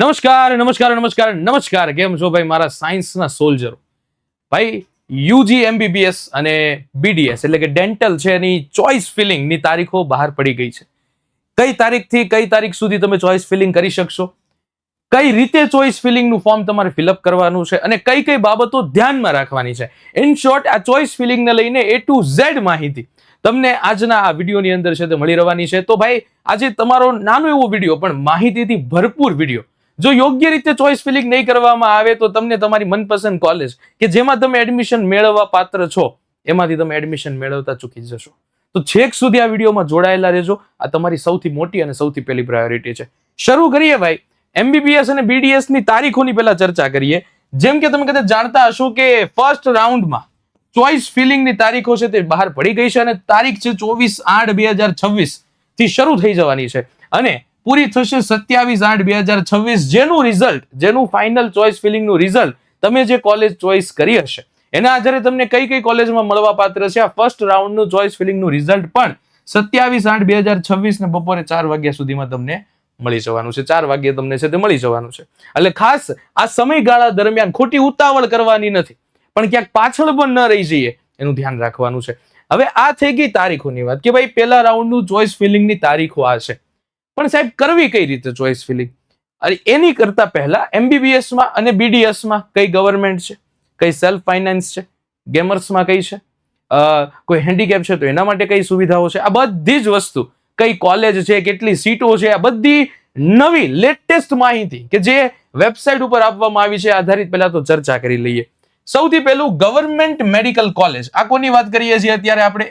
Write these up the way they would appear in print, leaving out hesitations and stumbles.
નમસ્કાર નમસ્કાર નમસ્કાર નમસ્કાર કેમ છો ભાઈ મારા સાયન્સના સોલ્જરો ભાઈ યુજી એમબીબીએસ અને બીડીએસ એટલે કે ડેન્ટલ છે એની ચોઇસ ફિલિંગની તારીખો બહાર પડી ગઈ છે. કઈ તારીખથી કઈ તારીખ સુધી તમે ચોઇસ ફિલિંગ કરી શકશો, કઈ રીતે ચોઇસ ફિલિંગનું ફોર્મ તમારે ફિલઅપ કરવાનું છે અને કઈ કઈ બાબતો ધ્યાનમાં રાખવાની છે. ઇન શોર્ટ આ ચોઇસ ફિલિંગને લઈને A to Z માહિતી તમને આજના આ વિડીયોની અંદર છે તે મળી રહેવાની છે. તો ભાઈ આજે તમારો નાનો એવો વિડીયો પણ માહિતીથી ભરપૂર વિડીયો. જો યોગ્ય રીતે ચોઇસ ફિલિંગ નહીં કરવામાં આવે તો તમને તમારી મનપસંદ કોલેજ કે જેમાં તમે એડમિશન મેળવવા પાત્ર છો એમાંથી તમે એડમિશન મેળવતા ચૂકી જશો. તો છેક સુધી આ વિડીયોમાં જોડાયેલા રહેજો. આ તમારી સૌથી મોટી અને સૌથી પહેલી પ્રાયોરિટી છે. શરૂ કરીએ ભાઈ એમબીબીએસ અને બીડીએસ ની તારીખોની પહેલા ચર્ચા કરીએ. જેમ કે તમે કદાચ જાણતા હશો કે ફર્સ્ટ રાઉન્ડમાં ચોઇસ ફિલિંગ ની તારીખો છે તે બહાર પડી ગઈ છે અને તારીખ છે 24/8/2026 થી શરૂ થઈ જવાની છે અને પૂરી થશે 27/8/2026. જેનું ફાઇનલ ચોઇસ ફિલિંગ નું રિઝલ્ટ તમે જે કોલેજ ચોઇસ કરી હશે એના આધારે તમને કઈ કઈ કોલેજમાં મળવા પાત્ર છે. આ ફર્સ્ટ રાઉન્ડ નું ચોઇસ ફિલિંગ નું રિઝલ્ટ પણ 27/8/2026 ને બપોરે 4 વાગ્યા સુધીમાં તમને મળી જવાનું છે. 4 વાગ્યે તમને છે તે મળી જવાનું છે. એટલે ખાસ આ સમયગાળા દરમિયાન ખોટી ઉતાવળ કરવાની નથી, પણ ક્યાંક પાછળ પણ ન રહી જઈએ એનું ધ્યાન રાખવાનું છે. હવે આ થઈ ગઈ તારીખોની વાત કે ભાઈ પહેલા રાઉન્ડનું ચોઇસ ફિલિંગની તારીખો આ છે, પણ સાહેબ કરવી કઈ રીતે ચોઇસ ફિલિંગ? અરે એની કરતા પહેલા એમબીબીએસમાં અને બીડીએસમાં કઈ ગવર્મેન્ટ છે, કઈ સેલ્ફ ફાઇનાન્સ છે, ગેમર્સમાં કઈ છે, કોઈ હેન્ડીકેપ છે તો એના માટે કઈ સુવિધાઓ છે, આ બધી જ વસ્તુ, કઈ કોલેજ છે, કેટલી સીટો છે, આ બધી નવી લેટેસ્ટ માહિતી કે જે વેબસાઇટ ઉપર આપવામાં આવી છે આધારિત પહેલા તો ચર્ચા કરી લઈએ. સૌથી પહેલું ગવર્મેન્ટ મેડિકલ કોલેજ. આ કોની વાત કરીએ છીએ અત્યારે આપણે?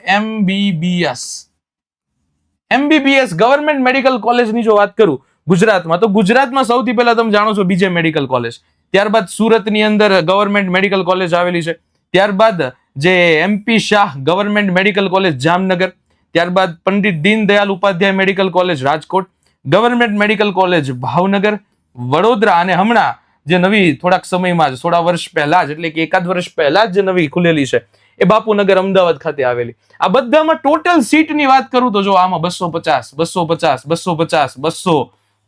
એમબીબીએસ ગવર્મેન્ટ મેડિકલ કોલેજની જો વાત કરું ગુજરાતમાં, તો ગુજરાતમાં સૌથી પહેલા તમે જાણો છો બીજે મેડિકલ કોલેજ, ત્યારબાદ સુરતની અંદર ગવર્મેન્ટ મેડિકલ કોલેજ આવેલી છે, ત્યારબાદ જે MP Shah government medical college Jamnagar, ત્યારબાદ Pandit Deendayal Upadhyay medical college Rajkot, government medical college Bhavnagar, Vadodara અને હમણાં જે નવી થોડાક સમયમાં જ થોડા વર્ષ પહેલા જ એટલે કે એકાદ વર્ષ પહેલા જ જે નવી ખુલેલી છે એ બાપુનગર અમદાવાદ ખાતે આવેલી. આ બધામાં ટોટલ સીટની વાત કરું તો જો આમાં 250, 250, 250, 200,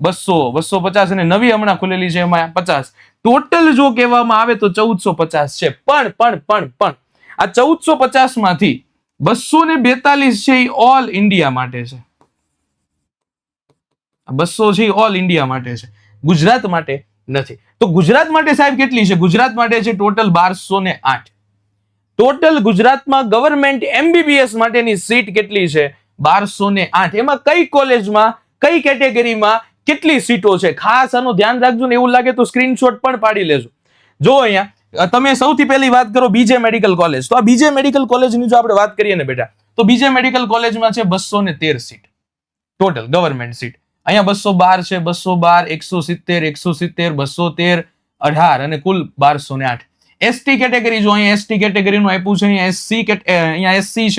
200, 250 અને નવી હમણાં ખુલેલી છે એમાં 50. ટોટલ જો કહેવામાં આવે તો 1450 છે. પણ આ 1450 માંથી 242 છે એ ઓલ ઇન્ડિયા માટે છે. 200 છે ઓલ ઇન્ડિયા માટે છે, ગુજરાત માટે નથી. તો ગુજરાત માટે સાહેબ કેટલી છે? ગુજરાત માટે છે ટોટલ 1208. ટોટલ ગુજરાતમાં ગવર્મેન્ટ એમબીબીએસ માટેની સીટ કેટલી છે? 1208. એમાં કઈ કોલેજમાં કઈ કેટેગરીમાં કેટલી સીટો છે ખાસ આનું ધ્યાન રાખજો ને એવું લાગે તો સ્ક્રીનશોટ પણ પાડી લેજો. જો અહીંયા તમે સૌથી પહેલી વાત કરો બીજે મેડિકલ કોલેજ, તો આ બીજે મેડિકલ કોલેજની જો આપણે વાત કરીએ ને બેટા, તો બીજે મેડિકલ કોલેજમાં છે 213 સીટ ટોટલ ગવર્મેન્ટ સીટ. અહીંયા 212 છે, 212, 170, 213, 18 અને કુલ 1208. એસટી કેટેગરી જો અહીંયા એસટી કેટેગરીનું આપ્યું છે, અહીંયા એસસી છે,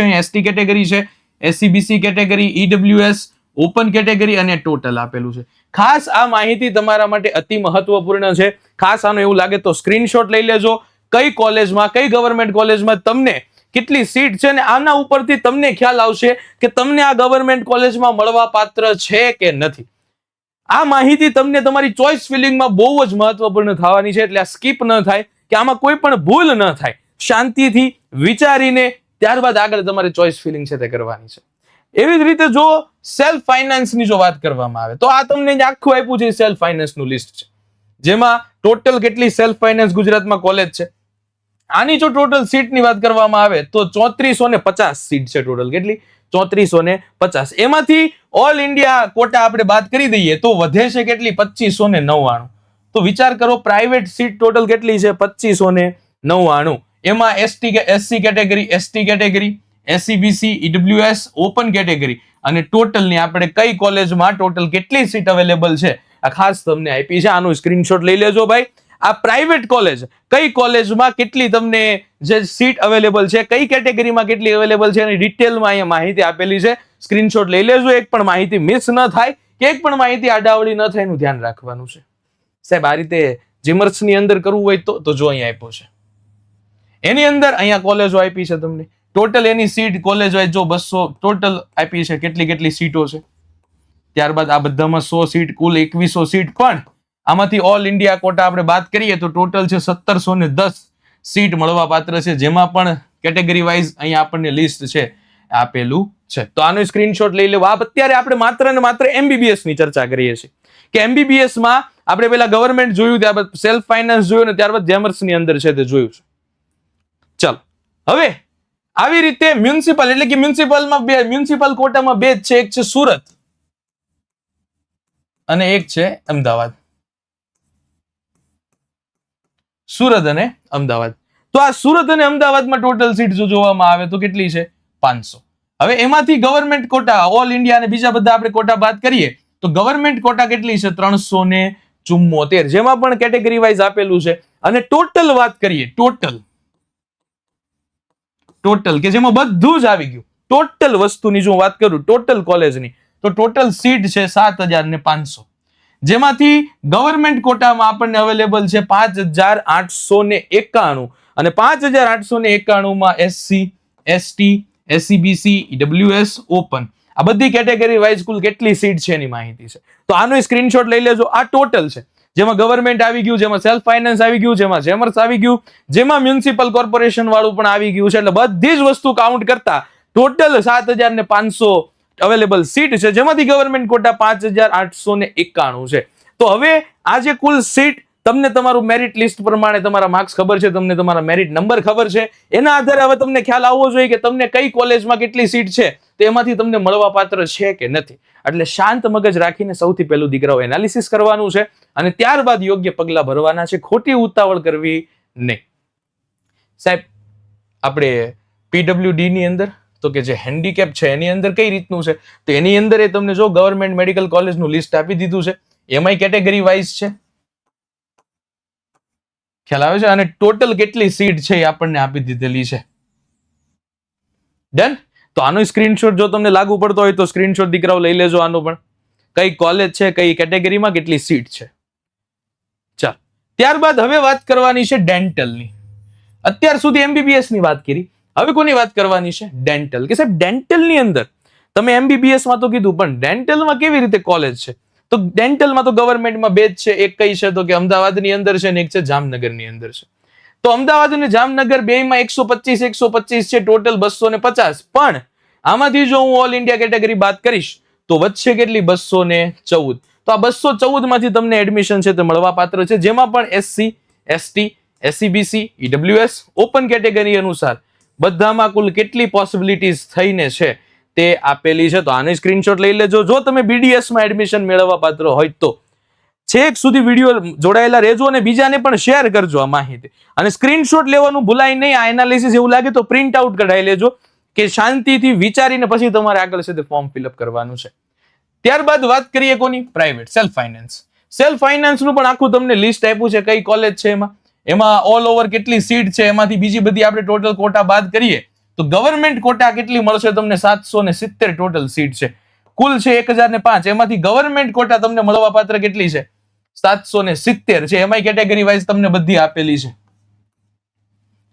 અહીંયા એસટી કેટેગરી છે, SCBC category, EWS open category અને ટોટલ આપેલું છે. ખાસ આ માહિતી તમારા માટે અતિ મહત્વપૂર્ણ છે. ખાસ આનો એવું લાગે તો સ્ક્રીનશોટ લઈ લેજો. કઈ કોલેજમાં કઈ ગવર્મેન્ટ કોલેજમાં તમને કેટલી સીટ છે ને આના ઉપરથી તમને ખ્યાલ આવશે કે તમને આ ગવર્મેન્ટ કોલેજમાં મળવા પાત્ર છે કે નથી. આ માહિતી તમને તમારી ચોઇસ ફિલિંગમાં બહુ જ મહત્વપૂર્ણ થવાની છે, એટલે આ સ્કીપ ન થાય કે આમાં કોઈ પણ ભૂલ ન થાય. શાંતિથી વિચારીને ત્યારબાદ આગળ તમારે ચોઇસ ફિલિંગ છે તે કરવાની છે. એવી જ રીતે જો સેલ્ફ ફાઇનાન્સ ની જો વાત કરવામાં આવે તો આ તમને આખું આપ્યું છે સેલ્ફ ફાઇનાન્સ નું લિસ્ટ છે, જેમાં ટોટલ કેટલી સેલ્ફ ફાઇનાન્સ ગુજરાતમાં કોલેજ છે. આની જો ટોટલ સીટ ની વાત કરવામાં આવે તો 3450 સીટ છે ટોટલ. કેટલી? 3450. એમાંથી ઓલ ઇન્ડિયા કોટા આપણે બાદ કરી દઈએ તો વધે છે કેટલી? 2599. તો વિચાર કરો પ્રાઇવેટ સીટ ટોટલ કેટલી છે? 2599. એમાં SC category, ST category, SCBC, EWS open category અને ટોટલની આપણે કઈ કોલેજમાં ટોટલ કેટલી સીટ અવેલેબલ છે આ ખાસ તમને આપી છે. આનું સ્ક્રીનશોટ લઈ લેજો ભાઈ. આ પ્રાઇવેટ કોલેજ કઈ કોલેજમાં કેટલી તમને જે સીટ અવેલેબલ છે, કઈ કેટેગરીમાં કેટલી અવેલેબલ છે એની ડિટેલમાં અહીંયા માહિતી આપેલી છે. સ્ક્રીનશોટ લઈ લેજો. એક પણ માહિતી મિસ ન થાય કે એક પણ માહિતી આડાવડી ન થાય એનું ધ્યાન રાખવાનું છે. સાહેબ આ રીતે જીમર્સની અંદર કરવું હોય તો જો અહીંયા આપ્યો છે, એની અંદર અહીંયા કોલેજો આપી છે તમને. ટોટલ એની સીટ કોલેજ વાઇઝ જો 200 ટોટલ આપી છે કેટલી સીટો છે. ત્યારબાદ આ બધામાં 100 સીટ, કુલ 2100 સીટ. પણ આમાંથી ઓલ ઇન્ડિયા કોટા આપણે વાત કરીએ તો ટોટલ છે 1710 સીટ મળવા પાત્ર છે, જેમાં પણ કેટેગરી વાઇઝ અહીંયા આપણને લિસ્ટ છે આપેલું છે. તો આનો સ્ક્રીનશોટ લઈ લેવો. અત્યારે આપણે માત્ર ને માત્ર એમબીબીએસ ની ચર્ચા કરીએ છીએ કે એમબીબીએસ માં આપણે પેલા ગવર્મેન્ટ જોયું, ત્યારબાદ સેલ્ફ ફાઇનાન્સ જોયું, ને ત્યારબાદ જેમર્સ ની અંદર છે તે જોયું છે. ચાલો હવે આવી રીતે મ્યુનિસિપલ એટલે કે મ્યુનિસિપલ કોટામાં બે જ છે, એક છે સુરત અને એક છે અમદાવાદ. સુરત અને અમદાવાદ. તો આ સુરત અને અમદાવાદમાં ટોટલ સીટ જો જોવામાં આવે તો કેટલી છે? 500. હવે એમાંથી ગવર્મેન્ટ કોટા ઓલ ઇન્ડિયા અને બીજા બધા આપણે કોટા બાદ કરીએ તો ગવર્મેન્ટ કોટા કેટલી છે? 374, જેમાં પણ કેટેગરી વાઇઝ આપેલું છે. અને ટોટલ વાત કરીએ, ટોટલ કે જેમાં બધું જ આવી ગયું, ટોટલ વસ્તુની જો વાત કરું, ટોટલ કોલેજની, તો ટોટલ સીટ છે 7500, જેમાંથી ગવર્મેન્ટ કોટામાં આપણને અવેલેબલ છે 5891 અને 5891 માં SC, ST, SCBC, EWS, open આ બધી કેટેગરી વાઇઝ કુલ કેટલી સીટ છે એની માહિતી છે. તો આનો સ્ક્રીનશોટ લઈ લેજો. આ ટોટલ છે, જેમાં ગવર્મેન્ટ આવી ગયું, જેમાં સેલ્ફ ફાઇનાન્સ આવી ગયું, જેમાં જેમર્સ આવી ગયું, જેમાં મ્યુનિસિપલ કોર્પોરેશન વાળું પણ આવી ગયું છે. એટલે બધી જ વસ્તુ કાઉન્ટ કરતા ટોટલ 7500 અવેલેબલ સીટ છે, જેમાંથી ગવર્મેન્ટ કોટા 5891 છે. તો હવે આ જે કુલ સીટ તમને તમારું મેરિટ લિસ્ટ પ્રમાણે તમારા માર્ક્સ ખબર છે, તમને તમારા મેરિટ નંબર ખબર છે, એના આધારે હવે તમને ખ્યાલ આવવો જોઈએ કે તમને કઈ કોલેજમાં કેટલી સીટ છે, તો એમાંથી તમને મળવા પાત્ર છે કે નથી. એટલે શાંત મગજ રાખીને સૌથી પહેલું દીકરાઓ એનાલિસિસ કરવાનું છે અને ત્યારબાદ યોગ્ય પગલા ભરવાના છે. ખોટી ઉતાવળ કરવી નહીં. સાહેબ આપણે પીડબ્લ્યુડી ની અંદર તો કે જે હેન્ડીકેપ છે એની અંદર કઈ રીતનું છે, તો એની અંદર એ તમને જો ગવર્મેન્ટ મેડિકલ કોલેજનું લિસ્ટ આપી દીધું છે, એમાંય કેટેગરી વાઇઝ છે, ખ્યાલ આવે છે, અને ટોટલ કેટલી સીટ છે એ આપણને આપી દીધેલી છે. ડન. તો આનો સ્ક્રીનશોટ જો તમને લાગુ પડતો હોય તો સ્ક્રીનશોટ દીકરાઓ લઈ લેજો. આનો પણ કઈ કોલેજ છે, કઈ કેટેગરીમાં કેટલી સીટ છે. ચાલ, ત્યારબાદ હવે વાત કરવાની છે ડેન્ટલની. અત્યાર સુધી એમબીબીએસ ની વાત કરી, હવે કોની વાત કરવાની છે? ડેન્ટલ. કે સાહેબ ડેન્ટલની અંદર તમે એમબીબીએસ માં તો કીધું, પણ ડેન્ટલમાં કેવી રીતે કોલેજ છે? તો ડેન્ટલમાં તો ગવર્મેન્ટમાં બે જ છે. એક કઈ છે તો કે અમદાવાદની અંદર છે ને એક છે જામનગરની અંદર છે. તો અમદાવાદ અને જામનગર બેયમાં 125 છે, ટોટલ 250. પણ આમાંથી જો હું ઓલ ઇન્ડિયા કેટેગરી બાદ કરીશ તો વચ્ચે કેટલી? 214. તો આ 214 માંથી તમને એડમિશન છે તે મળવા પાત્ર છે, જેમાં પણ SC, ST, SCBC, EWS, open category અનુસાર બધામાં કુલ કેટલી પોસિબિલિટીઝ થઈને છે તે આપેલી છે. તો આને સ્ક્રીનશોટ લઈ લેજો. જો તમે બીડીએસ માં એડમિશન મેળવવા પાત્ર હોય તો છેક સુધી વિડીયો જોડાયેલા રહેજો અને બીજાને પણ શેર કરજો આ માહિતી. અને સ્ક્રીનશોટ લેવાનું ભૂલાય નહીં. આ એનાલિસિસ એવું લાગે તો પ્રિન્ટ આઉટ કઢાઈ લેજો કે શાંતિથી વિચારીને પછી તમારે આગળ છે તે ફોર્મ ફિલઅપ કરવાનું છે. ત્યારબાદ વાત કરીએ કોની? Private self finance. Self finance નું પણ આખું તમને લિસ્ટ આપ્યું છે, કઈ કોલેજ છે એમાં ઓલ ઓવર કેટલી સીટ છે, એમાંથી બીજી બધી આપણે ટોટલ કોટા બાદ કરીએ તો ગવર્મેન્ટ કોટા કેટલી મળશે તમને? 770 ટોટલ સીટ છે, કુલ છે 1005. એમાંથી ગવર્મેન્ટ કોટા તમને મળવા પાત્ર કેટલી છે? 770 છે. એમાંય કેટેગરી વાઇઝ તમને બધી આપેલી છે.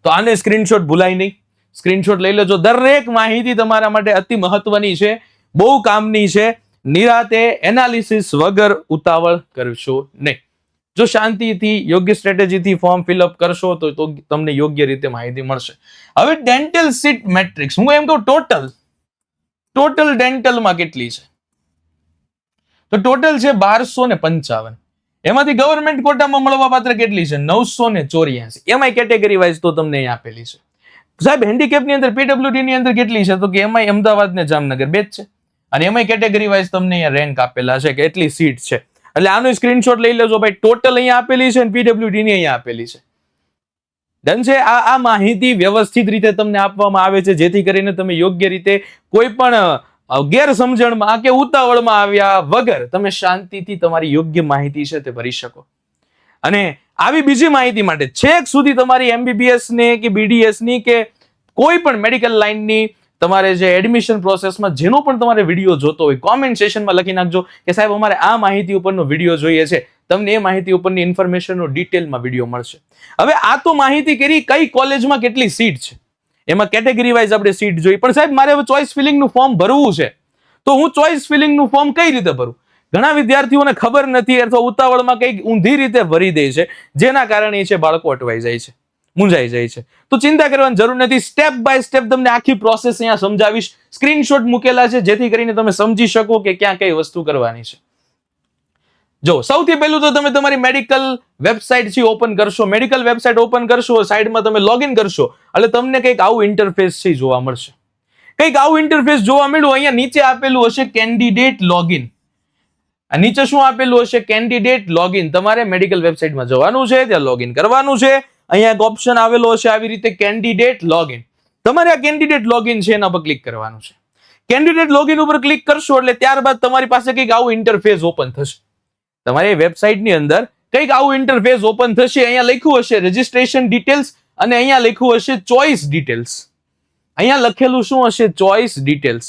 તો આને સ્ક્રીનશોટ ભૂલાય નહીં, સ્ક્રીનશોટ લઈ લેજો. દરેક માહિતી તમારા માટે અતિ મહત્વની છે, બહુ કામની છે. નિરાતે એનાલિસિસ વગર ઉતાવળ કરશો નહીં. જો શાંતિથી યોગ્ય સ્ટ્રેટેજીથી ફોર્મ ફિલઅપ કરશો તો તમને યોગ્ય રીતે માહિતી મળશે. હવે ડેન્ટલ સીટ મેટ્રિક્સ, હું એમ કહું ટોટલ ડેન્ટલમાં કેટલી છે? તો ટોટલ છે 1255. એમાંથી ગવર્મેન્ટ કોટામાં મળવા પાત્ર કેટલી છે? 984. એમાંય કેટેગરી વાઇઝ તો તમને અહીં આપેલી છે. સાહેબ હેન્ડીકેપની અંદર પીડબ્લ્યુડી ની અંદર કેટલી છે? તો કે એમાંય અમદાવાદ ને જામનગર બે જ છે, અને એમાંય કેટેગરી વાઇઝ તમને અહીંયા રેન્ક આપેલા છે કે એટલી સીટ છે. એટલે આનો સ્ક્રીનશોટ લઈ લેજો ભાઈ. ટોટલ અહીંયા આપેલી છે અને પીડબ્લ્યુડી ની અહીંયા આપેલી છે. ડન છે. આ માહિતી વ્યવસ્થિત રીતે તમને આપવામાં આવે છે, જેથી કરીને તમે યોગ્ય રીતે કોઈ પણ ગેરસમજણમાં કે ઉતાવળમાં આવ્યા વગર તમે શાંતિથી તમારી યોગ્ય માહિતી છે તે ભરી શકો. અને આવી બીજી માહિતી માટે છેક સુધી તમારી એમબીબીએસ ને કે બીડીએસ ની કે કોઈ પણ મેડિકલ લાઇનની તમારે જે એડમિશન પ્રોસેસમાં જેનો પણ તમારે વિડીયો જોતો હોય, કોમેન્ટ સેશનમાં લખી નાખજો કે સાહેબ અમારે આ માહિતી ઉપરનો વિડીયો જોઈએ છે. તમને એ માહિતી ઉપરની ઇન્ફોર્મેશનનો ડિટેલમાં વિડીયો મળશે. હવે આ તો માહિતી કરી કઈ કોલેજમાં કેટલી સીટ છે, એમાં કેટેગરી વાઇઝ આપણે સીટ જોઈ. પણ સાહેબ મારે હવે ચોઇસ ફિલિંગનું ફોર્મ ભરવું છે, તો હું ચોઇસ ફિલિંગનું ફોર્મ કઈ રીતે ભરું? ઘણા વિદ્યાર્થીઓને ખબર નથી અથવા ઉતાવળમાં કંઈક ઊંધી રીતે ભરી દે છે, જેના કારણે છે બાળકો અટવાઈ જાય છે, મૂંઝાઈ જાય છે. તો ચિંતા કરવાની જરૂર નથી. સ્ટેપ બાય સ્ટેપ તમને આખી પ્રોસેસ અહીંયા સમજાવીશ. સ્ક્રીનશોટ મૂકેલા છે જેથી કરીને તમે સમજી શકો કે ક્યાં કઈ વસ્તુ કરવાની છે. જો સૌથી પહેલું તો તમે તમારી મેડિકલ વેબસાઇટ છે ઓપન કરશો. મેડિકલ વેબસાઇટ ઓપન કરશો, સાઈડમાં તમે લોગિન કરશો એટલે તમને કંઈક આવું ઇન્ટરફેસ છે જોવા મળશે. કંઈક આવું ઇન્ટરફેસ જોવા મળ્યું. અહીંયા નીચે આપેલું હશે કેન્ડિડેટ લોગિન. નીચે શું આપેલું હશે? Candidate login. તમારે મેડિકલ વેબસાઇટમાં જવાનું છે, ત્યાં લોગિન કરવાનું છે. અહીંયા એક ઓપ્શન આવેલો હશે આવી રીતે કેન્ડિડેટ લોગિન. તમારે આ કેન્ડિડેટ લોગિન છે એના પર ક્લિક કરવાનું છે. કેન્ડિડેટ લોગિન ઉપર ક્લિક કરશો એટલે ત્યારબાદ તમારી પાસે કંઈક આવું ઇન્ટરફેસ ઓપન થશે. તમારી વેબસાઇટની અંદર કંઈક આવું ઇન્ટરફેસ ઓપન થશે. અહીંયા લખ્યું હશે રજિસ્ટ્રેશન ડિટેલ્સ અને અહીંયા લખ્યું હશે ચોઇસ ડિટેલ્સ. અહીંયા લખેલું શું હશે? Choice details.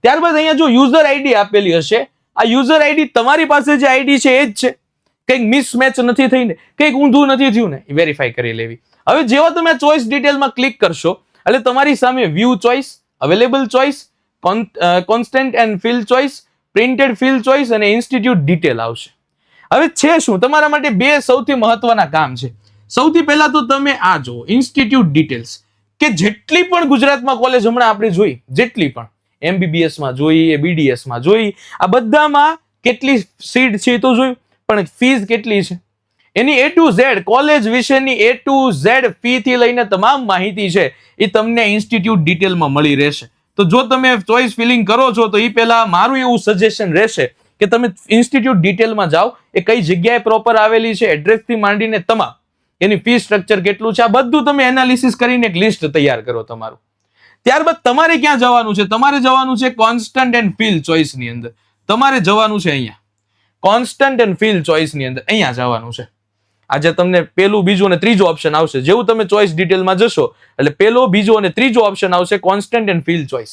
ત્યારબાદ અહીંયા જો યુઝર આઈડી આપેલી હશે, આ યુઝર આઈડી તમારી પાસે જે આઈડી છે એ જ છે, કંઈક મિસમેચ નથી થઈને, કંઈક ઊંધું નથી થયું ને, એ વેરીફાઈ કરી લેવી. હવે જેવા તમે ચોઇસ ડિટેલમાં ક્લિક કરશો એટલે તમારી સામે view choice, available choice, constant and fill choice, printed fill choice અને ઇન્સ્ટિટ્યૂટ ડિટેલ આવશે. હવે છે શું? તમારા માટે બે સૌથી મહત્વના કામ છે. સૌથી પહેલા તો તમે આ જો ઇન્સ્ટિટ્યૂટ ડિટેલ્સ, કે જેટલી પણ ગુજરાતમાં કોલેજ હમણાં આપણે જોઈ, જેટલી પણ MBBS માં જોઈ, BDS માં જોઈ, આ બધામાં કેટલી સીટ છે તો જોયું, પણ ફીસ કેટલી છે એની A to Z કોલેજ વિશેની A to Z ફી થી લઈને તમામ માહિતી છે એ તમને ઇન્સ્ટિટ્યૂટ ડિટેલમાં મળી રહેશે. તો જો તમે ચોઇસ ફિલિંગ કરો છો તો એ પહેલા મારું એવું સજેશન રહેશે કે તમે ઇન્સ્ટિટ્યૂટ ડિટેલમાં જાઓ, એ કઈ જગ્યાએ પ્રોપર આવેલી છે, એડ્રેસથી માંડીને તમામ એની ફી સ્ટ્રક્ચર કેટલું છે, આ બધું તમે એનાલિસિસ કરીને એક લિસ્ટ તૈયાર કરો તમારું. ત્યારબાદ તમારે ક્યાં જવાનું છે? તમારે જવાનું છે કોન્સ્ટન્ટ એન્ડ ફિલ ચોઇસ ની અંદર. તમારે જવાનું છે અહીંયા કોન્સ્ટન્ટ એન્ડ ફિલ ચોઇસ ની અંદર, અહીંયા જવાનું છે. આજે તમને પેલું, બીજું અને ત્રીજો ઓપ્શન આવશે. જેવું તમે ચોઇસ ડિટેલમાં જશો એટલે પેલો, બીજો અને ત્રીજો ઓપ્શન આવશે કોન્સ્ટન્ટ એન્ડ ફિલ ચોઇસ.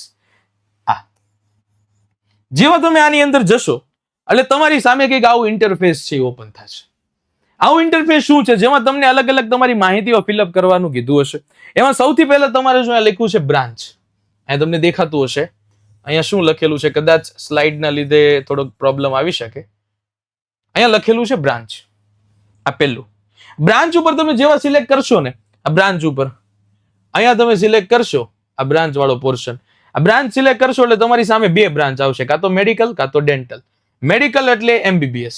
જેવા તમે આની અંદર જશો એટલે તમારી સામે કંઈક આવું ઇન્ટરફેસ છે ઓપન થશે. આવું ઇન્ટરફેસ શું છે? જેમાં તમને અલગ અલગ તમારી માહિતીઓ ફિલઅપ કરવાનું કીધું હશે. એમાં સૌથી પહેલા તમારે શું લખ્યું છે? બ્રાન્ચ. અહીંયા તમને દેખાતું હશે. અહીંયા શું લખેલું છે? કદાચ સ્લાઇડના લીધે થોડોક પ્રોબ્લેમ આવી શકે. અહીંયા લખેલું છે બ્રાન્ચ. આ પહેલું બ્રાન્ચ ઉપર તમે જેવા સિલેક્ટ કરશો ને, આ બ્રાન્ચ ઉપર અહીંયા તમે સિલેક્ટ કરશો આ બ્રાન્ચ વાળો પોર્શન, આ બ્રાન્ચ સિલેક્ટ કરશો એટલે તમારી સામે બે બ્રાન્ચ આવશે, કાં તો મેડિકલ કાં તો ડેન્ટલ. મેડિકલ એટલે MBBS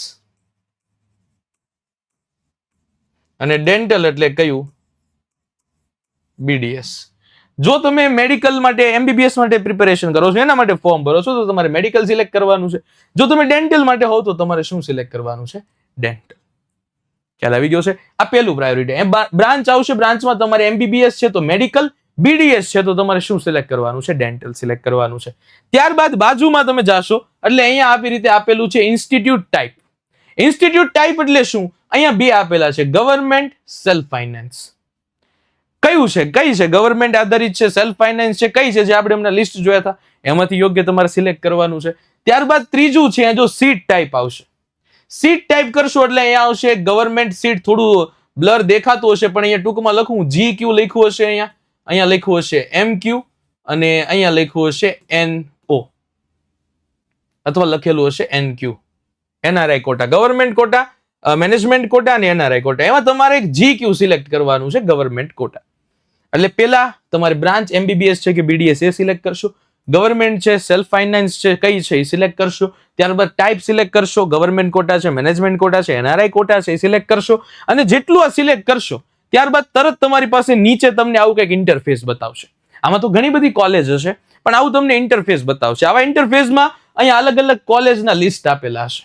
અને ડેન્ટલ એટલે કયું? BDS. જો તમે મેડિકલ માટે MBBS માટે પ્રિપેરેશન કરો છો, એના માટે ફોર્મ ભરો છો, તો તમારે મેડિકલ સિલેક્ટ કરવાનું છે. જો તમે ડેન્ટલ માટે હો તો તમારે શું સિલેક્ટ કરવાનું છે? ડેન્ટલ. ખ્યાલ આવી ગયો છે? આ પહેલું પ્રાયોરિટી. બ્રાન્ચ આવશે, બ્રાન્ચમાં તમારે MBBS છે તો મેડિકલ, BDS છે તો તમારે શું સિલેક્ટ કરવાનું છે? ડેન્ટલ સિલેક્ટ કરવાનું છે. ત્યારબાદ બાજુમાં તમે જાશો એટલે અહીંયા આવી રીતે આપેલું છે ઇન્સ્ટિટ્યૂટ ટાઈપ. ઇન્સ્ટિટ્યૂટ ટાઈપ એટલે શું? અહીંયા બે આપેલા છે, ગવર્મેન્ટ, સેલ્ફ ફાઇનાન્સ. કયું છે? કઈ છે? ગવર્મેન્ટ આધારિત છે, સેલ્ફ ફાઇનાન્સ છે, કઈ છે જે આપણે એમના લિસ્ટ જોયા હતા એમાંથી યોગ્ય તમારે સિલેક્ટ કરવાનું છે. ત્યારબાદ ત્રીજું છે જો સીટ ટાઈપ આવશે. સીટ ટાઈપ કરશો એટલે અહીંયા આવશે ગવર્મેન્ટ સીટ. થોડું બ્લર દેખાતું હશે પણ અહીંયા ટૂંકમાં લખું GQ લખ્યું હશે, અહીંયા લખ્યું હશે MQ અને અહીંયા લખ્યું હશે NO અથવા લખેલું હશે NQ. NRI quota, government quota, management quota અને NRI કોટા. એમાં તમારે એક GQ સિલેક્ટ કરવાનું છે, ગવર્મેન્ટ કોટા. એટલે પેલા તમારે બ્રાન્ચ MBBS છે કે BDS એ સિલેક્ટ કરશો, ગવર્મેન્ટ છે, સેલ્ફ ફાઇનાન્સ છે, કઈ છે એ સિલેક્ટ કરશો. ત્યારબાદ ટાઈપ સિલેક્ટ કરશો, ગવર્મેન્ટ કોટા છે, મેનેજમેન્ટ કોટા છે, NRI કોટા છે એ સિલેક્ટ કરશો. અને જેટલું આ સિલેક્ટ કરશો ત્યારબાદ તરત તમારી પાસે નીચે તમને આવું કંઈક ઇન્ટરફેસ બતાવશે. આમાં તો ઘણી બધી કોલેજ હશે પણ આવું તમને ઇન્ટરફેસ બતાવશે. આવા ઇન્ટરફેસમાં અહીંયા અલગ અલગ કોલેજના લિસ્ટ આપેલા હશે.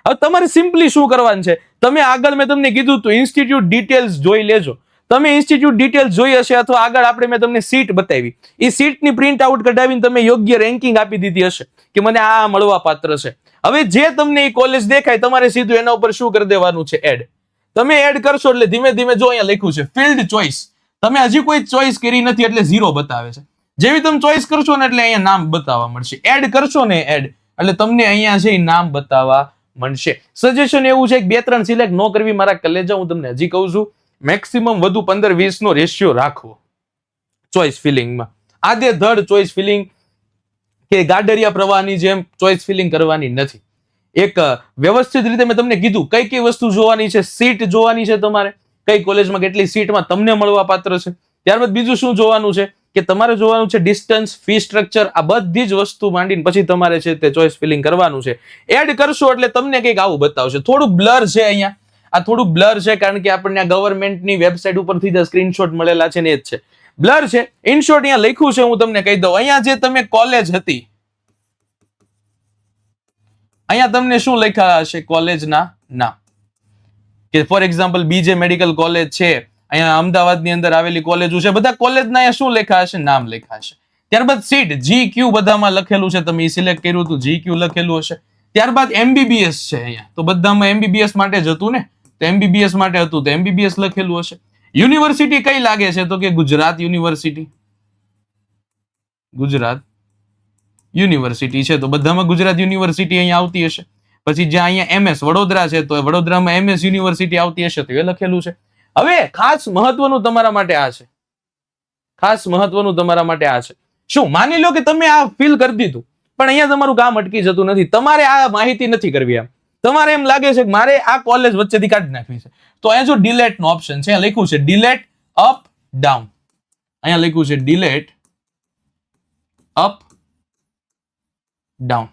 હવે તમારે સિમ્પલી શું કરવાનું છે? તમે આગળ મેં તમને કીધું હતું ઇન્સ્ટિટ્યૂટ ડિટેલ્સ જોઈ લેજો. તમે ઇન્સ્ટિટ્યૂટ ડિટેલ્સ જોઈ હશે અથવા આગળ આપણે મેં તમને સીટ બતાવી, એ સીટની પ્રિન્ટ આઉટ કઢાવીને તમે યોગ્ય રેન્કિંગ આપી દીધી હશે કે મને આ મળવા પાત્ર છે. હવે જે તમને એ કોલેજ દેખાય તમારે સીધું એના ઉપર શું કરી દેવાનું છે? એડ. તમે એડ કરશો એટલે ધીમે ધીમે જો અહીંયા લખ્યું છે ફિલ્ડ ચોઇસ. તમે હજી કોઈ ચોઇસ કરી નથી એટલે 0 બતાવે છે. જેવી તમે ચોઇસ કરશો ને એટલે અહીંયા નામ બતાવવા મળશે. એડ કરશો ને એડ એટલે તમને અહીંયા છે એ નામ બતાવવા મળશે. સજેશન એવું છે કે 2-3 સિલેક્ટ ન કરવી મારા કલેજા. હું તમને હજી કહું છું મેક્સિમમ વધુ 15-20 નો રેશિયો રાખવો ચોઇસ ફિલિંગમાં. આદે ધડ ચોઇસ ફિલિંગ કે ગાડરિયા પ્રવાહની જેમ ચોઇસ ફિલિંગ કરવાની નથી. એક વ્યવસ્થિત રીતે મેં તમને કીધું કઈ કઈ વસ્તુ જોવાની છે, સીટ જોવાની છે તમારે, કઈ કોલેજમાં કેટલી સીટમાં તમને મળવા પાત્ર છે. ત્યારબાદ બીજું શું જોવાનું છે કે તમારે જોવાનું છે ડિસ્ટન્સ, ફી સ્ટ્રક્ચર, આ બધી જ વસ્તુ માંડીને પછી તમારે છે તે ચોઇસ ફિલિંગ કરવાનું છે. એડ કરશો એટલે તમને કંઈક આવું બતાવશે. થોડું બ્લર છે અહીંયા, આ થોડું બ્લર છે કારણ કે આપણને આ ગવર્મેન્ટની વેબસાઇટ ઉપરથી જે સ્ક્રીનશોટ મળેલા છે ને એ જ છે, બ્લર છે. ઇન શોર્ટ અહીંયા લખ્યું છે, હું તમને કહી દઉં. અહીંયા જે તમે કોલેજ હતી, અહીંયા તમને શું લખ્યા હશે કોલેજના નામ, કે ફોર એક્ઝામ્પલ બીજે મેડિકલ કોલેજ છે, અહીંયા અમદાવાદની અંદર આવેલી કોલેજો છે, બધા કોલેજના અહીંયા શું લખ્યા હશે, નામ લખ્યા હશે. ત્યારબાદ સીટ GQ બધામાં લખેલું છે, તમે સિલેક્ટ કર્યું હતું GQ લખેલું હશે. ત્યારબાદ MBBS છે અહીંયા, તો બધામાં MBBS માટે જ હતું ને, તો MBBS માટે હતું તો MBBS લખેલું હશે. યુનિવર્સિટી કઈ લાગે છે તો કે ગુજરાત યુનિવર્સિટી, ગુજરાત યુનિવર્સિટી છે તો બધામાં ગુજરાત યુનિવર્સિટી અહીંયા આવતી હશે. પછી જ્યાં અહીંયા MS વડોદરા છે તો વડોદરામાં MS યુનિવર્સિટી આવતી હશે તો એ લખેલું છે. હવે ખાસ મહત્વનું તમારા માટે આ છે, ખાસ મહત્વનું તમારા માટે આ છે. શું માની લો કે તમે આ ફિલ કરી દીધું પણ અહીંયા તમારું કામ અટકી જતું નથી, તમારે આ માહિતી નથી કરવી, એમ તમારે એમ લાગે છે કે મારે આ કોલેજ વચ્ચેથી કાઢી નાખવી છે, તો અહીંયા જો ડિલેટ નો ઓપ્શન છે, લખ્યું છે ડિલેટ અપ ડાઉન, અહીંયા લખ્યું છે ડિલેટ અપ ડાઉન.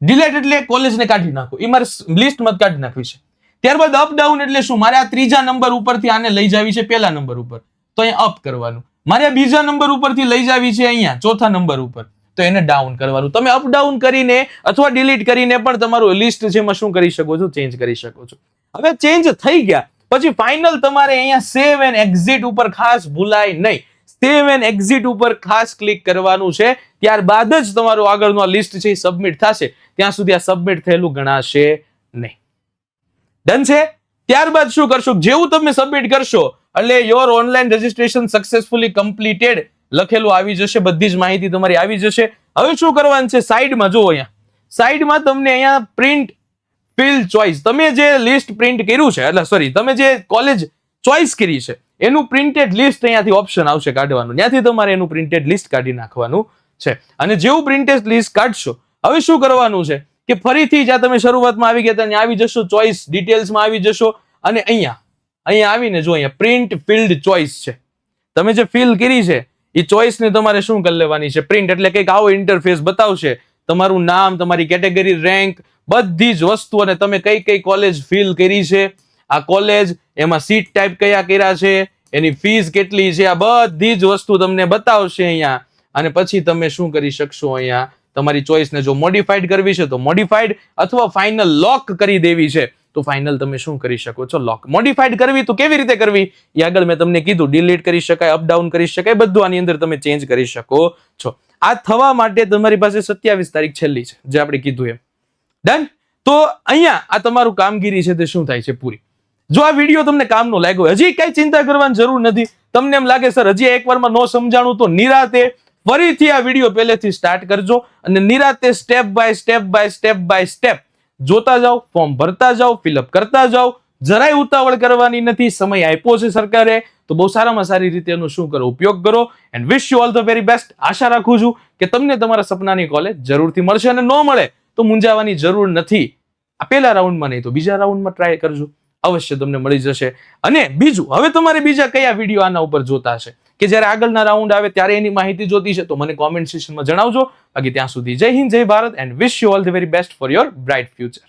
ડિલેટ એટલે કોલેજને કાઢી નાખો, એ મારે લિસ્ટમાં કાઢી નાખવી છે. ત્યારબાદ અપ ડાઉન એટલે શું, મારે આ ત્રીજા નંબર ઉપરથી આને લઈ જાવી છે પહેલા નંબર ઉપર, તો અહીંયા અપ કરવાનું. મારે આ બીજા નંબર ઉપરથી લઈ જાવી છે અહીંયા ચોથા નંબર ઉપર, તો એને ડાઉન કરવાનું. તમે અપ ડાઉન કરીને અથવા ડિલીટ કરીને પણ તમારું લિસ્ટ છે એમાં શું કરી શકો છો, ચેન્જ કરી શકો છો. હવે ચેન્જ થઈ ગયા પછી ફાઇનલ તમારે અહીંયા સેવ એન્ડ એક્ઝિટ ઉપર ખાસ ભૂલાય નહીં, સેવ એન્ડ એક્ઝિટ ઉપર ખાસ ક્લિક કરવાનું છે. ત્યારબાદ જ તમારું આગળનું આ લિસ્ટ છે એ સબમિટ થશે, ત્યાં સુધી આ સબમિટ થયેલું ગણાશે નહીં. ડન છે. ત્યારબાદ શું કરશો, જેવું તમે સબમિટ કરશો એટલે your online registration successfully completed લખેલું આવી જશે, બધી જ માહિતી તમારી આવી જશે. હવે શું કરવાનું છે, સાઈડમાં જુઓ, અહીંયા સાઈડમાં તમને અહીંયા પ્રિન્ટ ફિલ ચોઇસ, તમે જે લિસ્ટ પ્રિન્ટ કર્યું છે, એટલે સોરી તમે જે કોલેજ ચોઇસ કરી છે એનું પ્રિન્ટેડ લિસ્ટ અહીંયાથી ઓપ્શન આવશે કાઢવાનું, ત્યાંથી તમારે એનું પ્રિન્ટેડ લિસ્ટ કાઢી નાખવાનું છે. અને જેવું પ્રિન્ટેડ લિસ્ટ કાઢશો હવે શું કરવાનું છે કે ફરીથી જ્યાં તમે શરૂઆતમાં આવી ગયા ત્યાં આવી જશો, ચોઇસ ડિટેલ્સમાં આવી જશો અને અહીંયા આવીને જો અહીંયા પ્રિન્ટ ફિલ્ડ ચોઇસ છે, તમે જે ફિલ કરી છે એ ચોઇસ ને તમારે શું કરી લેવાની છે, પ્રિન્ટ. એટલે કંઈક આવો ઇન્ટરફેસ બતાવશે, તમારું નામ, તમારી કેટેગરી, રેન્ક, બધી જ વસ્તુ અને તમે કઈ કઈ કોલેજ ફિલ કરી છે, આ કોલેજ, એમાં સીટ ટાઈપ કયા કર્યા છે, એની ફીસ કેટલી છે, આ બધી જ વસ્તુ તમને બતાવશે અહીંયા. અને પછી તમે શું કરી શકશો, અહીંયા તમારી ચોઇસને જો મોડિફાઈડ કરવી છે તો મોડિફાઈડ, અથવા ફાઇનલ લોક કરી દેવી છે તો ફાઇનલ તમે શું કરી શકો છો, લોક. મોડિફાઈડ કરવી તો કેવી રીતે કરવી એ આગળ મેં તમને કીધું, ડિલીટ કરી શકાય, અપ ડાઉન કરી શકાય, બધું આની અંદર તમે ચેન્જ કરી શકો છો. આ થવા માટે તમારી પાસે 27 તારીખ છેલ્લી છે, જે આપણે કીધું એમ. ડન. તો અહીંયા આ તમારું કામગીરી છે તે શું થાય છે પૂરી. જો આ વિડીયો તમને કામનો લાગ્યો, હજી કઈ ચિંતા કરવાની જરૂર નથી. તમને એમ લાગે સર હજી એકવારમાં ન સમજાણું, તો નિરાતે ફરીથી આ વિડીયો પહેલેથી સ્ટાર્ટ કરજો અને નિરાતે સ્ટેપ બાય સ્ટેપ જોતા જાઓ, ફોર્મ ભરતા જાઓ, ફિલઅપ કરતા જાઓ. જરાય ઉતાવળ કરવાની નથી, સમય આપ્યો છે સરકારે તો બહુ સારામાં સારી રીતે એનો શું કરો, ઉપયોગ કરો. And wish you all the very best. આશા રાખું છું કે તમને તમારા સપનાની કોલેજ જરૂરથી મળશે, અને ન મળે તો મૂંઝાવાની જરૂર નથી. આ પહેલા રાઉન્ડમાં નહીં તો બીજા રાઉન્ડમાં ટ્રાય કરજો, અવશ્ય તમને મળી જશે. અને બીજું, હવે તમારે બીજા કયા વિડીયો આના ઉપર જોતા હશે કે જ્યારે આગળના રાઉન્ડ આવે ત્યારે એની માહિતી જોતી છે, તો મને કોમેન્ટ સેક્શનમાં જણાવજો. બાકી ત્યાં સુધી જય હિન્દ, જય Bharat, and wish you all the very best for your bright future.